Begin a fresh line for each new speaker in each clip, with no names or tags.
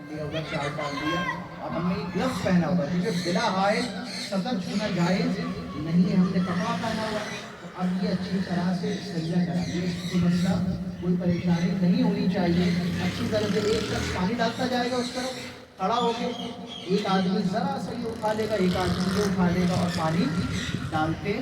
لیا ہوگا، 4 ڈال دیا، اور ہم نے گلوز پہنا ہوگا کیونکہ بلا حائل سطر چھونا جائز نہیں ہے، ہم نے کپڑا پہنا ہوا ہے۔ تو اب یہ اچھی طرح سے استنجا کرا دیا، کوئی مسئلہ کوئی پریشانی نہیں ہونی چاہیے۔ اچھی طرح سے ایک شخص پانی ڈالتا جائے گا اس طرف کھڑا ہو کے، ایک آدمی ذرا سا یہ اٹھا لے گا، ایک آدمی یہ اٹھا لے گا اور پانی ڈالتے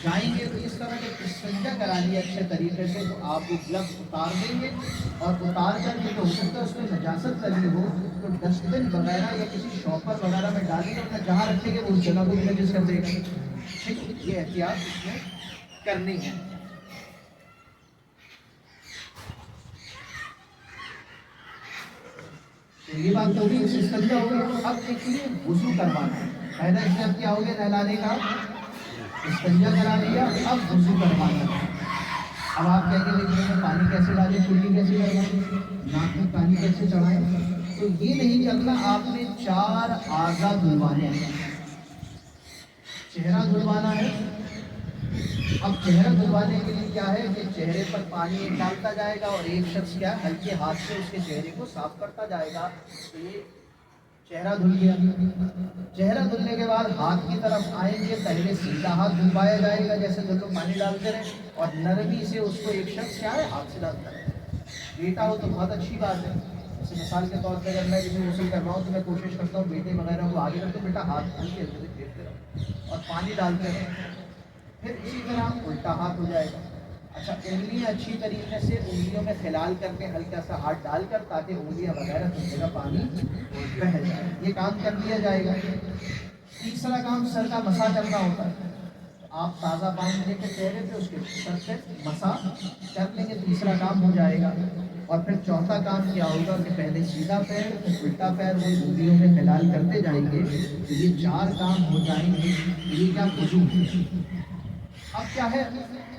جائیں گے۔ تو اس طرح جب استنجا کرا لیا اچھے طریقے سے تو آپ وہ گلوز اتار دیں گے، اور اتار کر کے جو ہو سکتا ہے اس میں نجاست لگی ہو تو ڈسٹ بن وغیرہ یا کسی شاپر وغیرہ میں ڈالیں گے، اپنا جہاں رکھیں گے اس جگہ کو بھی نجس کر دے گا۔ ٹھیک ہے، یہ احتیاط اس میں کرنی ہے۔ تو یہ بات تو بھی استنجا ہو گئی۔ اب دیکھیے وضو کروانا ہے، پہلا اسٹیپ کیا ہو گیا نہلانے کا، استنجا کرا لیا، اب وضو کروانا ہے۔ اب آپ کہیں گے لیکن میں پانی کیسے ڈالیں، کلی کیسے کروائیں، ناک میں پانی کیسے چڑھائیں؟ تو یہ نہیں کرنا، آپ نے 4 اعضاء دھلوانے ہیں۔ چہرہ دھلوانا ہے۔ اب چہرہ دھلوانے کے لیے کیا ہے کہ چہرے پر پانی ایک ڈالتا جائے گا اور ایک شخص کیا ہلکے ہاتھ سے اس کے چہرے کو صاف کرتا جائے گا۔ تو یہ چہرہ دھل گیا۔ چہرہ دھلنے کے بعد ہاتھ کی طرف آئیں گے، پہلے سیدھا ہاتھ دھلوایا جائے گا جیسے دو لوگ پانی ڈالتے رہے، اور نرمی سے اس کو ایک شخص کیا ہے ہاتھ سے ڈالتا ہے۔ بیٹا ہو تو بہت اچھی بات ہے، جیسے مثال کے طور پہ اگر میں کسی غسل کرواؤں تو میں کوشش کرتا ہوں بیٹے وغیرہ کو آگے رکھ کے بیٹا ہاتھ ہلکے ہلکے سے پھیرتے رہو اور پانی ڈالتے رہو۔ پھر اسی طرح الٹا ہاتھ ہو جائے گا۔ اچھا، انگلیاں اچھی طریقے سے انگلیوں میں خلال کر کے ہلکا سا ہاتھ ڈال کر تاکہ انگلیاں وغیرہ کی جگہ پانی بہہ جائے، یہ کام کر لیا جائے گا۔ تیسرا کام سر کا مسا کرنا ہوتا ہے، آپ تازہ پانی لے کے چہرے پہ اس کے سر سے مسا کر لیں گے، تیسرا کام ہو جائے گا۔ اور پھر چوتھا کام کیا ہوگا کہ پہلے سیدھا پیر پھر الٹا پیر وہ انگلیوں میں خلال کرتے جائیں گے۔ تو یہ 4 کام ہو جائیں گے، یہ کیا وضو ہے۔ اب کیا ہے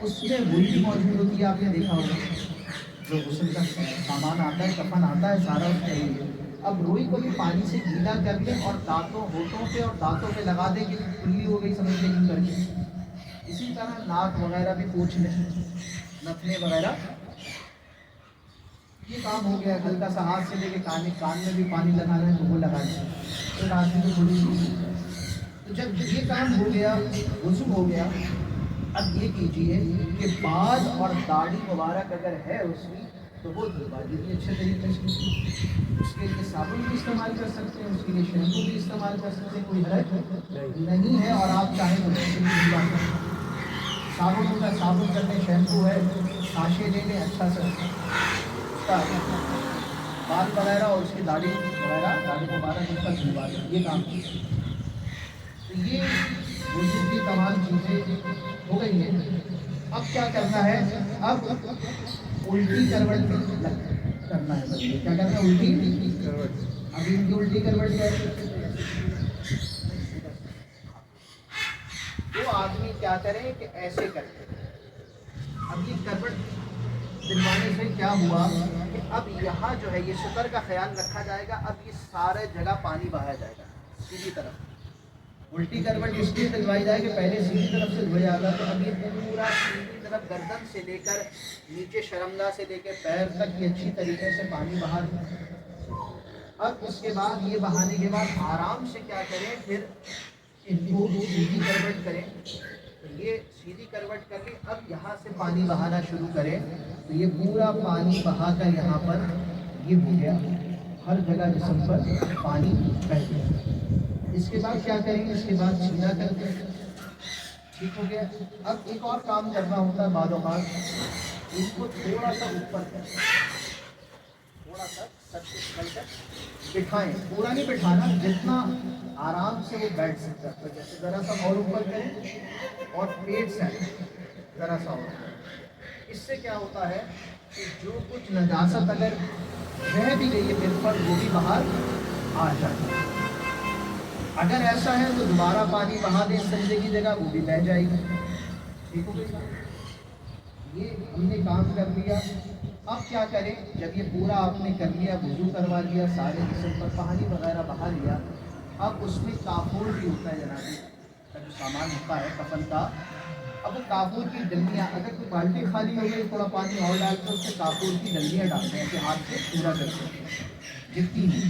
اس میں روئی موجود ہوتی ہے، آپ نے دیکھا ہوگا جو غسل کا سامان آتا ہے، کفن آتا ہے سارا اس کے لیے۔ اب روئی کو بھی پانی سے گیلا کر لیں اور دانتوں ہونٹوں پہ اور دانتوں پہ لگا دیں کہ کھلی ہو گئی سمجھ لیں کر کے۔ اسی طرح ناک وغیرہ بھی پوچھ لیں، نتنے وغیرہ، یہ کام ہو گیا۔ ہلکا سا ہاتھ سے لے کے کان میں بھی پانی لگانا ہے تو وہ لگا دیں، ایک آدمی کو تھوڑی سی۔ تو جب یہ کام ہو گیا، وضو ہو گیا، اب یہ کیجئے کہ بال اور داڑھی مبارک اگر ہے اس کی تو وہ دھلوا دیجیے اچھے طریقے سے۔ اس کے لیے صابن بھی استعمال کر سکتے ہیں، اس کے لیے شیمپو بھی استعمال کر سکتے ہیں، کوئی حرج نہیں ہے۔ اور آپ چاہیں تو ویسے بھی دھلوا سکتے ہیں، صابن ہوتا ہے صابن کر لیں، شیمپو ہے ساشے لے لیں اچھا سا، اس کا بال وغیرہ اور اس کی داڑھی وغیرہ، داڑھی مبارک اس کا دھلوا دیں، یہ کام کیجیے۔ تو یہ وضو کی تمام چیزیں ہو گئی ہیں۔ اب کیا کرنا ہے، اب الٹی کروٹ کرنا ہے، بس کیا کرنا ہے، الٹی کروٹ۔ اب ان کی الٹی کروٹ کیسے، وہ آدمی کیا کرے کہ ایسے کرتے۔ اب یہ کروٹ دلوانے سے کیا ہوا کہ اب یہاں جو ہے یہ سطر کا خیال رکھا جائے گا، اب یہ سارے جگہ پانی بہایا جائے گا سیدھی طرف۔ الٹی کروٹ اس لیے دلوائی جائے کہ پہلے سیدھی طرف سے دھویا جاتا، تو اب یہ پورا سیدھی طرف گردن سے لے کر نیچے شرمگاہ سے لے کے پیر تک یہ اچھی طریقے سے پانی بہا دیں۔ اب اس کے بعد یہ بہانے کے بعد آرام سے کیا کریں، پھر ان کو سیدھی کروٹ کریں۔ یہ سیدھی کروٹ کر کے اب یہاں سے پانی بہانا شروع کریں، تو یہ پورا پانی بہا کر یہاں پر یہ ہو گیا، ہر جگہ جسم پر پانی بہہ گیا۔ اس کے بعد کیا کریں گے، اس کے بعد سیدھا کر دیں، ٹھیک ہو گیا۔ اب ایک اور کام کرنا ہوتا ہے بعد اوقات، ان کو تھوڑا سا اوپر کریں، تھوڑا سا سر سے نکل کر بٹھائیں، پورا نہیں بٹھانا، جتنا آرام سے وہ بیٹھ سکتا ہے، جیسے ذرا سا اور اوپر کریں اور پیٹ سے ذرا سا اور۔ اس سے کیا ہوتا ہے کہ جو کچھ نجاست اگر رہ بھی گئی ہے پھر پر وہ بھی باہر آ جاتی ہے۔ اگر ایسا ہے تو دوبارہ پانی بہا دیں سجدے کی جگہ، وہ بھی بہہ جائے گی، ٹھیک ہو گئی۔ یہ ہم نے کام کر لیا۔ اب کیا کریں، جب یہ پورا آپ نے کر لیا، وضو کروا لیا، سارے جسم پر پانی وغیرہ بہا لیا، اب اس میں کافور بھی ہوتا ہے جنابی کا جو سامان ہوتا ہے کفن کا، اب وہ کافور کی ڈنڈیاں، اگر کوئی بالٹی خالی ہو گئی تھوڑا پانی اور ڈال کے اس سے کافور کی ڈنڈیاں ڈالتے ہیں کہ ہاتھ سے پورا کرتے ہیں جتنی ہیں،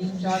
3-4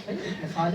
6.5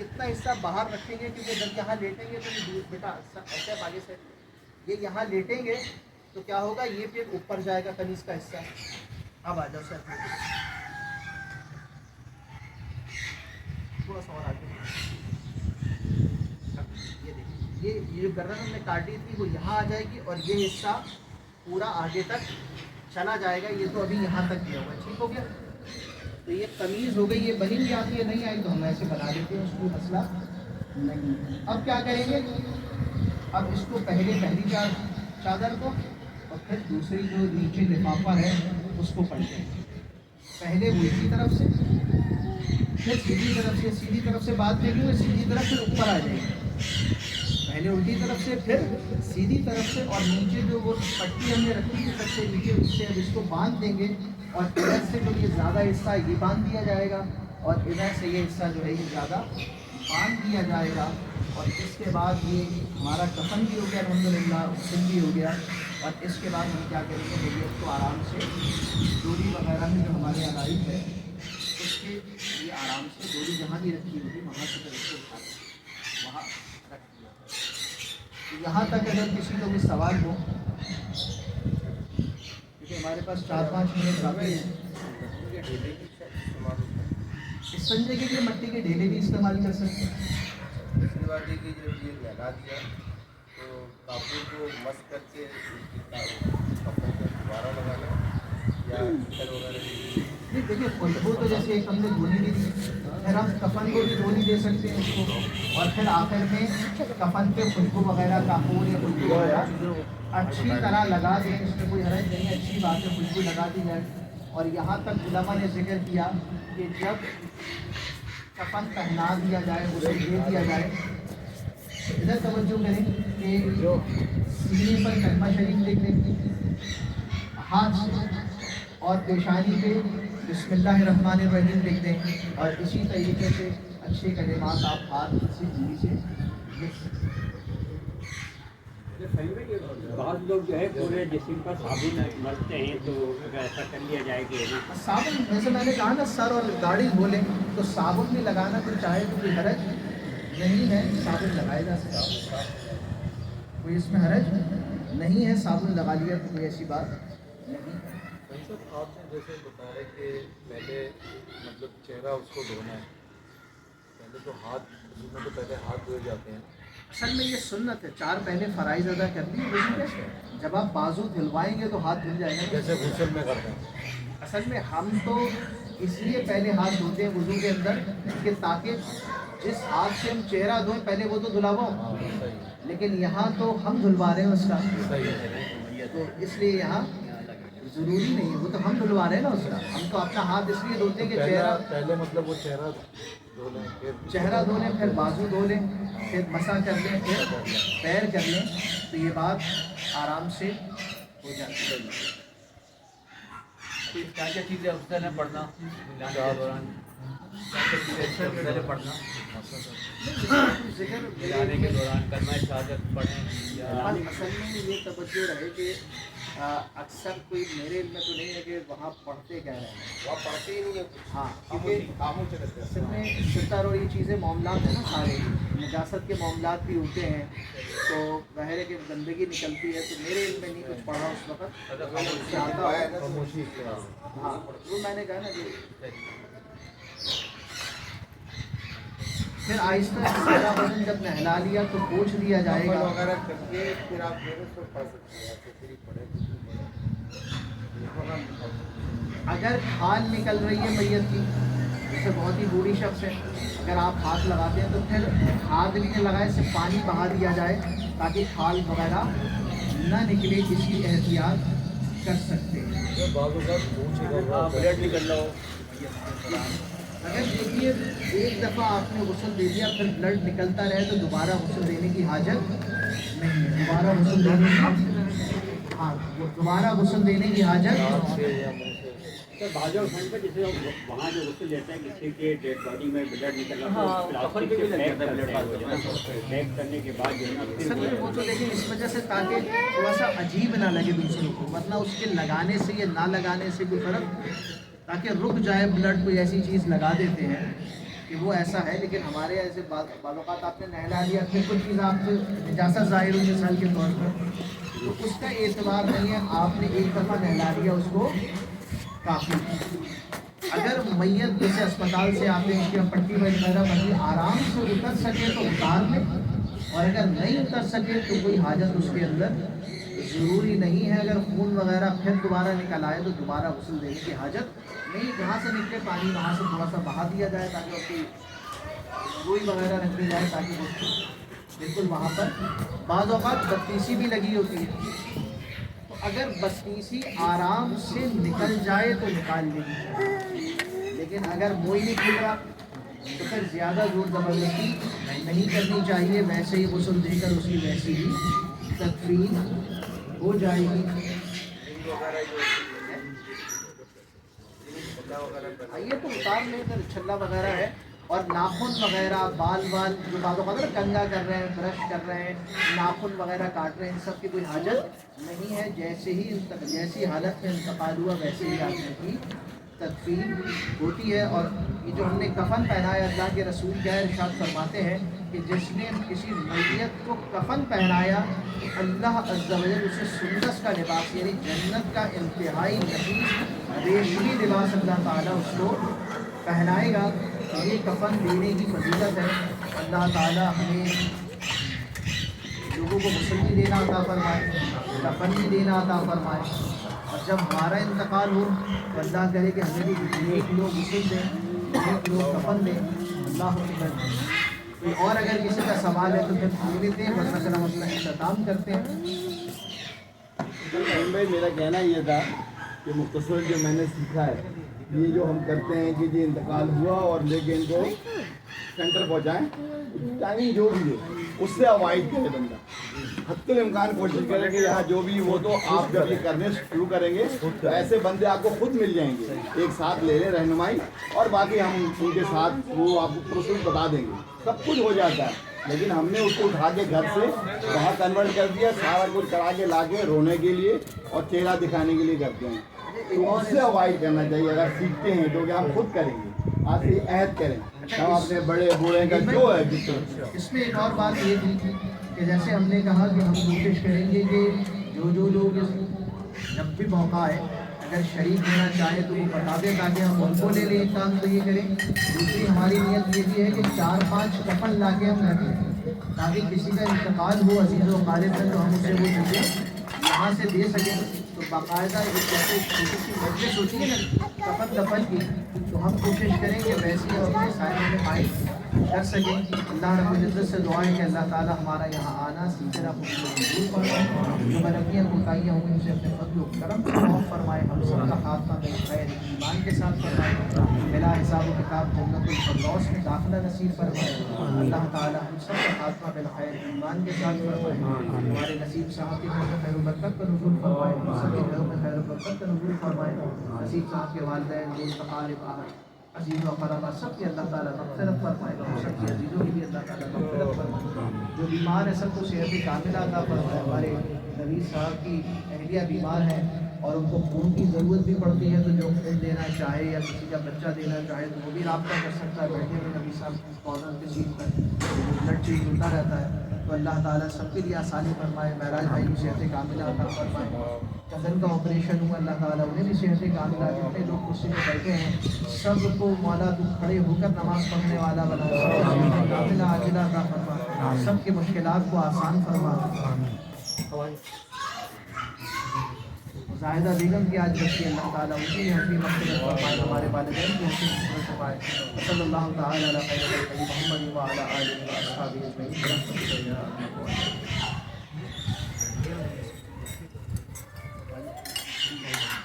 اتنا حصہ باہر رکھیں گے کیونکہ جب یہاں لیٹیں گے تو یہ بیٹا ایسا آگے سے یہ یہاں لیٹیں گے تو کیا ہوگا، یہ پھر اوپر جائے گا قمیص کا حصہ. اب آ جاؤ سر تھوڑا سا اور آگے. یہ دیکھیے یہ جو گردن ہم نے کاٹی تھی وہ یہاں آ جائے گی اور یہ حصہ پورا آگے تک چلا جائے گا. یہ تو ابھی یہاں تک گیا ہوگا. ٹھیک ہو گیا. تو یہ قمیض ہو گئی. یہ بنی بھی آتی ہے، نہیں آئی تو ہم ایسے بنا دیتے ہیں، اس کو مسئلہ نہیں. اب کیا کریں گے، اب اس کو پہلی چادر کو اور پھر دوسری جو نیچے لفافہ ہے اس کو پلٹیں گے. پہلے الٹی طرف سے پھر سیدھی طرف سے. سیدھی طرف سے بعد میں کیوں، سیدھی طرف پھر اوپر آ جائے گی. پہلے الٹی طرف سے پھر سیدھی طرف سے اور نیچے جو وہ پٹی ہم نے رکھی تھی سب سے نیچے اس سے اب اس کو باندھ دیں گے اور ادھر سے جو یہ زیادہ حصہ یہ باندھ دیا جائے گا اور ادھر سے یہ حصہ جو ہے یہ زیادہ باندھ دیا جائے گا. اور اس کے بعد یہ ہمارا کفن بھی ہو گیا الحمدللہ، غسل بھی ہو گیا. اور اس کے بعد ہم کیا کریں گے، میت کو آرام سے ڈوری وغیرہ میں جو ہمارے یہاں لائف ہے اس کے یہ آرام سے ڈوری جہاں بھی رکھی ہوگی وہاں سے پھر اس کو اٹھا دیں، وہاں رکھ دیا. یہاں تک اگر کسی کو بھی سوال ہو، کیونکہ ہمارے پاس 4-5 منٹ باقی ہیں. اس سنجے کے لیے مٹی کے ڈھیلے بھی استعمال کر سکتے ہیں.
دوسری بات یہ کہ جب یہ لگا دیا تو کاپور کو مس کر کے کپڑے کو دوبارہ لگانا یا
نہیں دیکھیے خوشبو تو جیسے ایک ہم نے دھونی بھی دی، پھر ہم کفن کو بھی دھونی دے سکتے ہیں اس کو، اور پھر آخر میں کفن پہ خوشبو وغیرہ کاپور یا خوشبو وغیرہ اچھی طرح لگا دیں. اس میں کوئی حرج نہیں ہے، اچھی بات ہے، خوشبو لگا دی جائے. اور یہاں تک علماء نے ذکر کیا کہ جب کفن پہنا دیا جائے، اسے دے دیا جائے، ادھر توجہ کریں کہ سینے پر کلمہ شریف لکھ لیں ہاتھ سے اور پیشانی پہ بسم اللہ الرحمن الرحیم لکھ دیں. اور اسی طریقے سے اچھے کلمات آپ ہاتھ سے جی سے لکھ سکتے ہیں.
بہت لوگ جو ہے پورے جسم پر صابن ملتے ہیں، تو اگر ایسا کر لیا جائے کہ
صابن جیسے میں نے کہا نا سر اور داڑھی دھولیں تو صابن بھی لگانا تو چاہے تو کوئی حرج نہیں ہے، صابن لگائے جا سکتا ہے، کوئی اس میں حرج نہیں ہے. صابن لگا لیا تو کوئی ایسی بات نہیں.
آپ نے جیسے بتایا کہ پہلے مطلب چہرہ اس کو دھونا ہے، پہلے تو ہاتھ دھوئے جاتے ہیں.
اصل میں یہ سنت ہے، 4 پہلے فرائض ادا کر لیے. جب آپ بازو دھلوائیں گے تو ہاتھ دھل جائے گا
جیسے غسل میں کرتے ہیں.
اصل میں ہم تو اس لیے پہلے ہاتھ دھوتے ہیں وضو کے اندر کہ تاکہ جس ہاتھ سے ہم چہرہ دھوئیں پہلے وہ تو دھلا ہوا ہو، لیکن یہاں تو ہم دھلوا رہے ہیں اس کا، تو اس لیے یہاں ضروری نہیں ہے، وہ تو ہم دھلوا رہے ہیں نا اس کا. ہم تو اپنا ہاتھ اس لیے دھوتے ہیں کہ چہرہ
پہلے مطلب وہ چہرہ دھو لیں،
چہرہ دھو لیں، پھر بازو دھو لیں، پھر مسا کر لیں، پھر پیر کر لیں، تو یہ بات آرام سے ہو جاتی ہے.
کیا کیا چیزیں افضل ہیں پڑھنا ملانے کے دوران، کیا کیا چیزیں افضل ہے پڑھنا ملانے کے دوران، کلمہ شہادت پڑھیں یا
اصل میں یہ توجہ رہے کہ اکثر کوئی میرے علم میں تو نہیں ہے کہ وہاں پڑھتے کیا رہے ہیں،
وہاں پڑھتے ہی نہیں ہے.
ہاں
کیونکہ کاموں سے کرتے
اصل میں ستر اور یہ چیزیں معاملات ہیں نا، سارے نجاست کے معاملات بھی ہوتے ہیں، تو ظاہر ہے کہ گندگی نکلتی ہے. تو میرے علم میں نہیں کچھ پڑھا اس وقت چاہتا ہے. ہاں وہ میں نے کہا نا کہ پھر آہستہ سارا بدن جب نہلا لیا تو پوچھ دیا جائے گا.
وغیرہ کر کے پھر آپ میرے سے پڑھ سکتے ہیں.
اگر کھال نکل رہی ہے میت کی، جیسے بہت ہی بوڑھی شخص ہے، اگر آپ ہاتھ لگاتے ہیں تو پھر ہاتھ بھی نہ لگائے، صرف پانی بہا دیا جائے تاکہ کھال وغیرہ نہ نکلے. اس کی احتیاط کر سکتے ہیں.
بلڈ نکل رہا ہو
اگر دیکھیے ایک دفعہ آپ نے غسل دے دیا پھر بلڈ نکلتا رہے تو دوبارہ غسل دینے کی حاجت نہیں ہے. دوبارہ غسل دینے کی دوبارہ غسل دینے کی حاجت.
سر بعض ٹھنڈ پہ جیسے وہاں جو غسل لیتے ہیں کسی کے ڈیڈ باڈی میں بلڈ نکل رہا ہے، پلاسٹک سے پیک کرنے کے بعد جو ہے نا
سر وہ تو دیکھیں اس وجہ سے تاکہ تھوڑا سا عجیب نہ لگے دوسروں کو، ورنہ اس کے لگانے سے یا نہ لگانے سے کوئی فرق، تاکہ رک جائے بلڈ. کوئی ایسی چیز لگا دیتے ہیں کہ کہ وہ ایسا ہے، لیکن ہمارے ایسے بعض اوقات آپ نے نہلا لیا، پھر کچھ چیز آپ سے اجازت ظاہر ہوئی مثال کے طور پر، تو اس کا اعتبار نہیں ہے، آپ نے ایک دفعہ نہلا لیا اس کو کافی۔ اگر میت جیسے اسپتال سے آتے ہیں کہ پٹی وغیرہ بنی آرام سے اتر سکے تو اتار لیں، اور اگر نہیں اتر سکے تو کوئی حاجت اس کے اندر ضروری نہیں ہے۔ اگر خون وغیرہ پھر دوبارہ نکل آئے تو دوبارہ غسل دینے کی حاجت نہیں، جہاں سے نکلے پانی وہاں سے تھوڑا سا بہا دیا جائے تاکہ اس کی روئی وغیرہ رکھ دی جائے تاکہ وہ بالکل وہاں پر۔ بعض اوقات بتیسی بھی لگی ہوتی ہے، تو اگر بتیسی آرام سے نکل جائے تو نکال لینی چاہیے، لیکن اگر موئی نہیں کھل رہا تو پھر زیادہ زور زبردستی نہیں کرنی چاہیے، ویسے ہی غسل دے کر اس کی ویسی ہی تکفین ہو جائے گی۔ یہ تو اتار لیں، اگر چھلا وغیرہ ہے، اور ناخن وغیرہ بال جو بعض اوقات کنگا کر رہے ہیں، برش کر رہے ہیں، ناخن وغیرہ کاٹ رہے ہیں، ان سب کی کوئی حاجت نہیں ہے۔ جیسی حالت میں انتقال ہوا ویسے ہی آدمی کی تدفین ہوتی ہے۔ اور یہ جو ہم نے کفن پہنایا، اللہ کے رسول کیا ارشاد فرماتے ہیں کہ جس نے کسی میت کو کفن پہنایا تو اللہ عز و جل اسے سندس کا لباس یعنی جنت کا انتہائی نفیس ریشمی لباس اللہ تعالیٰ اس کو پہنائے گا۔ یہ کفن دینے کی فضیلت ہے۔ اللہ تعالیٰ ہمیں لوگوں کو غسل بھی دینا عطا فرمائے، کفن بھی دینا عطا فرمائے، اور جب ہمارا انتقال ہو تو اللہ کرے کہ ہمیں بھی ایک لوگ غسل دیں، ایک لوگ کفن دیں۔ اللہ اکبر۔ کوئی اور اگر کسی کا سوال ہے تو پھر پوچھ لیتے ہیں، ورنہ چلا مسئلہ اختتام کرتے ہیں۔
بھائی میرا کہنا یہ تھا کہ مختصر جو میں نے سیکھا ہے، یہ جو ہم کرتے ہیں کہ جی انتقال ہوا اور لے کے ان کو سینٹر پہنچائیں، ٹائمنگ جو بھی ہے اس سے اوائڈ کرے بندہ، حتی الامکان کوشش کرے کہ یہاں جو بھی وہ تو آپ جب یہ کرنے شروع کریں گے تو ایسے بندے آپ کو خود مل جائیں گے، ایک ساتھ لے لیں رہنمائی، اور باقی ہم ان کے ساتھ وہ آپ کو پروسیس بتا دیں گے، سب کچھ ہو جاتا ہے۔ لیکن ہم نے اس کو اٹھا کے گھر سے وہاں کنورٹ کر دیا، سارا کچھ کرا کے لا کے رونے کے لیے اور چہرہ دکھانے کے لیے کرتے ہیں، تو اس سے اوائڈ کرنا چاہیے۔ اگر سیکھتے ہیں تو کہ ہم خود کریں گے، آپ سے عہد کریں، ہم اپنے بڑے بوڑھے کا جو ہے
اس میں ایک اور بات یہ تھی کہ جیسے ہم نے کہا کہ ہم کوشش کریں گے کہ جو لوگ جب بھی موقع آئے اگر شریک ہونا چاہے تو وہ بتا دیں تاکہ ہم ان کو لے لیں۔ ایک کام تو یہ کریں، دوسری ہماری نیت یہ بھی ہے کہ 4-5 کفن لا کے ہم رکھ لیں تاکہ کسی کا انتقال ہو عزیز و غالب ہے تو ہم اسے وہ چیزیں یہاں سے دے سکیں۔ تو باقاعدہ ایک جیسے چھوٹی سی مجلس ہوتی ہے نا کفن دفن کی، تو ہم کوشش کریں کہ ویسے ہم اپنے سائے میں فائد کر سکیں۔ اللہ رب العزت سے دعا ہے کہ اللہ تعالیٰ ہمارا یہاں آنا سیکھنا خوبصورت فرمائے، جو غلطیاں کوتاہیاں ہوں ان سے اپنے فضل و کرم سے معاف فرمائے، ہم سب کا خاتمہ بالخیر ایمان کے ساتھ فرمائے، بلا حساب و کتاب جنت الفردوس میں داخلہ نصیب فرمائے۔ اللہ تعالیٰ ہم سب کا خاتمہ بالخیر ایمان کے ساتھ فرمائے، ہمارے نصیب صاحب کے گھر میں خیر و برکت کا نزول فرمائے، ہم سب کے گھروں میں خیر و برکت کا نزول فرمائے، نصیب صاحب کے والدین دوست اقارب عزیز و قرابہ سب کی اللہ تعالیٰ مغفرت فرمائے، ہم سب کے عزیزوں کی بھی اللہ تعالیٰ مغفرت فرمائے، جو بیمار ہے سب کو صحت کاملہ عطا فرمائے۔ ہمارے نبی صاحب کی اہلیہ بیمار ہیں اور ان کو خون کی ضرورت بھی پڑتی ہے، تو جو خون دینا چاہے یا کسی کا بچہ دینا چاہے تو وہ بھی رابطہ کر سکتا ہے، بیٹھے ہوئے نبی صاحب کی کارنر کے سیٹ پر بلڈ چینج ہوتا رہتا ہے، تو اللہ تعالیٰ سب کے لیے آسانی فرمائے۔ معراج بھائی کی صحت کاملہ عطا فرمائے، کزن کا آپریشن ہوا اللہ تعالیٰ انہیں بھی صحت کاملہ، جتنے لوگ کرسی میں بیٹھے ہیں سب کو مولا تو کھڑے ہو کر نماز پڑھنے والا بنا، صحت کاملہ عاجلہ عطا فرما، سب کی مشکلات کو آسان فرما۔ زاہدہ بیگم کی آج بچی اللہ تعالیٰ ان کی حسین مغفرت فرمائے، ہمارے والدین کی حسین مغفرت فرمائے۔ صلی اللہ تعالیٰ علی خیر خلقہ محمد وعلی آلہ واصحابہ اجمعین۔